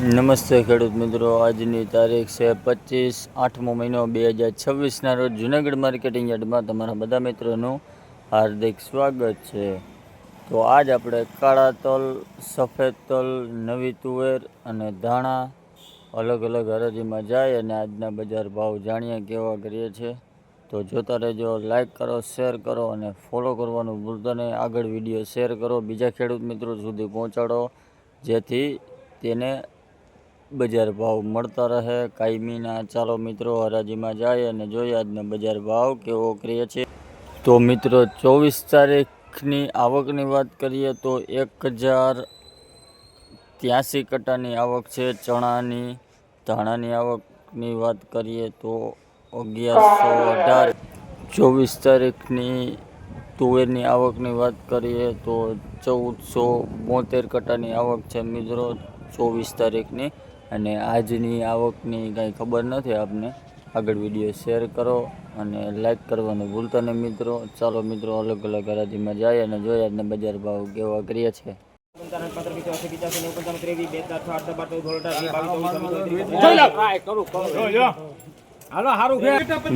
નમસ્તે ખેડૂત મિત્રો, આજની તારીખ છે 25/8મો મહિનો 2026ના રોજ જૂનાગઢ માર્કેટિંગ યાર્ડમાં તમારા બધા મિત્રોનું હાર્દિક સ્વાગત છે. તો આજ આપણે કાળા તલ, સફેદ તલ, નવી તુવેર અને ધાણા અલગ અલગ હરાજીમાં જાય અને આજના બજાર ભાવ જાણીએ કેવા કરીએ છીએ. તો જોતા રહેજો, લાઇક કરો, શેર કરો અને ફોલો કરવાનું ભૂલતા નહીં. આગળ વિડીયો શેર કરો, બીજા ખેડૂત મિત્રો સુધી પહોંચાડો, જેથી તેને બજાર ભાવ મળતા રહે કાયમીના. ચાલો મિત્રો, હરાજીમાં જાય અને જોઈએ આજના બજાર ભાવ કેવો કરીએ છીએ. તો મિત્રો, 24 તારીખની આવકની વાત કરીએ તો 1083 કટ્ટાની આવક છે ચણાની. ધાણાની આવકની વાત કરીએ તો 1118. 24 તારીખની તુવેરની આવકની વાત કરીએ તો 1472 કટ્ટાની આવક છે મિત્રો 24 તારીખની. અને આજની આવકની કાંઈ ખબર નથી આપને. આગળ વિડીયો શેર કરો અને લાઈક કરવાનું ભૂલતા નહીં મિત્રો. ચાલો મિત્રો, અલગ અલગ હરાજીમાં જાય અને જોઈએ આજના બજાર ભાવ કેવા કરીએ છીએ.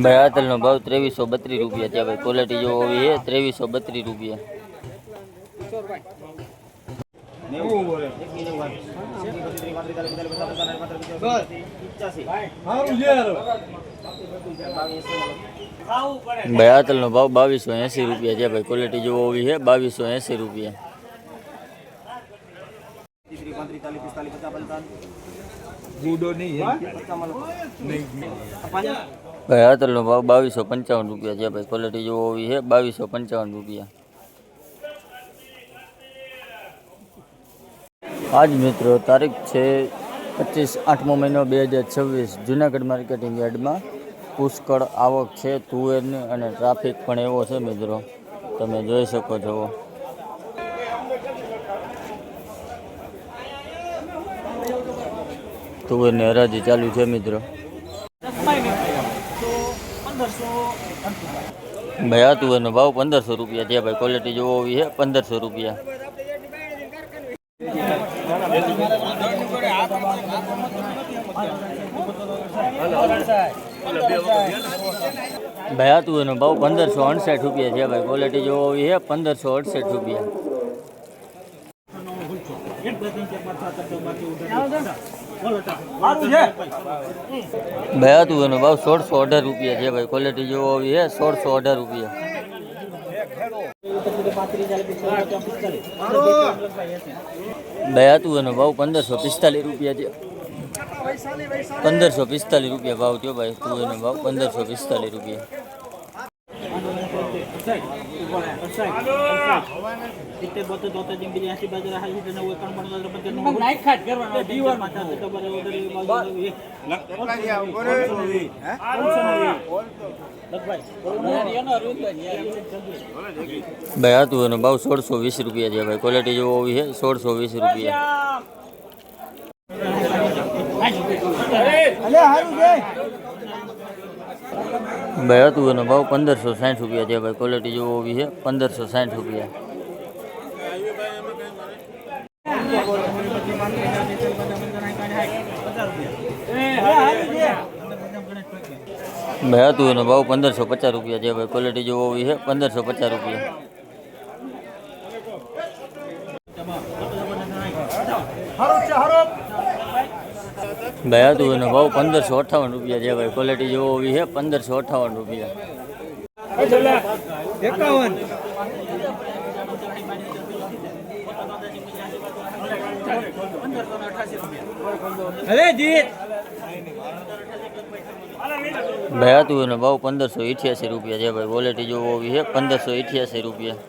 ભાઈ આ તલનો ભાવ 2332 રૂપિયા છે. ભાઈ ક્વોલિટી જો હોવી છે 2332 રૂપિયા. ભાઈ આ તલનો ભાવ 2280 રૂપિયા છે. ભાઈ ક્વોલિટી જો હોવી છે 2280 રૂપિયા. ભાઈ આ તલનો ભાવ 2255 રૂપિયા છે. ભાઈ ક્વોલિટી જો હોવી છે 2255 રૂપિયા. આજ મિત્રો તારીખ છે 25/8મો મહિનો 2026. જૂનાગઢ માર્કેટિંગ યાર્ડમાં પુષ્કળ આવક છે તુવેરની અને ટ્રાફિક પણ એવો છે મિત્રો, તમે જોઈ શકો છો. તુવેરની હરાજી ચાલુ છે મિત્રો. ભાઈ આ તુવેરનો ભાવ 1500 રૂપિયા છે. ભાઈ ક્વોલિટી જોવો હોવી છે 1500 રૂપિયા. ભાઈ આ તુવેરનો ભાવ 1568 રૂપિયા છે. ભાઈ ક્વોલિટી જોવો હોવી છે 1568 રૂપિયા. ભાઈ આ તુવેરનો ભાવ 1618 રૂપિયા છે. ભાઈ ક્વોલિટી જોવો હોવી છે 1618 રૂપિયા. ભાઈ આ તુવેરનો ભાવ 1545 રૂપિયા છે. 1545 રૂપિયા ભાવ થયો ભાઈ તુવેરનો ભાવ 1545 રૂપિયા. ભાઈ આ તુવેરનો ભાવ 1620 રૂપિયા છે. ભાઈ ક્વોલિટી જોવો હોવી છે 1620 રૂપિયા. ભાઈ આ તુવેરનો ભાવ 1560 રૂપિયા છે. ભાઈ ક્વોલિટી જોવો હોવી છે 1560 રૂપિયા. ભાઈ આ તુવેરનો ભાવ 1550 રૂપિયા છે. ભાઈ ક્વોલિટી જોવો હોવી છે 1550 રૂપિયા. ભાઈ આ તુવેરનો ભાવ 1558 રૂપિયા છે. ભાઈ ક્વોલિટી જોવો હોવી છે 1558 રૂપિયા. ભાઈ આ તુવેરનો ભાવ 1588 રૂપિયા છે. ભાઈ ક્વોલિટી જોવો હોવી છે 1588 રૂપિયા.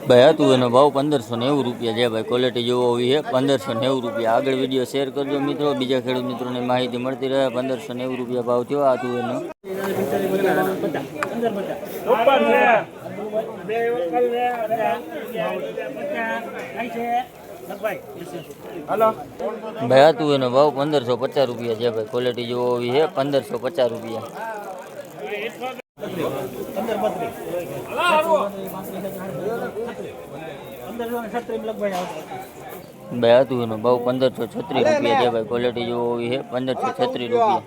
ભાઈ આ તુવેરનો ભાવ 1590 રૂપિયા છે. ભાઈ ક્વોલિટી જોવો હોવી છે 1590 રૂપિયા. આગળ વિડીયો શેર કરજો મિત્રો, બીજા ખેડૂત મિત્રોને માહિતી મળતી રહે. 1590 રૂપિયા ભાવ થયો આ તુવેરનો. ભાઈ હતું એનો ભાવ 1550 રૂપિયા છે ભાઈ. ક્વોલિટી જોવો એવી છે 1550 રૂપિયા. ભાઈ હતું એનો ભાવ 1536 રૂપિયા છે ભાઈ. ક્વોલિટી જોવો એવી છે 1536 રૂપિયા.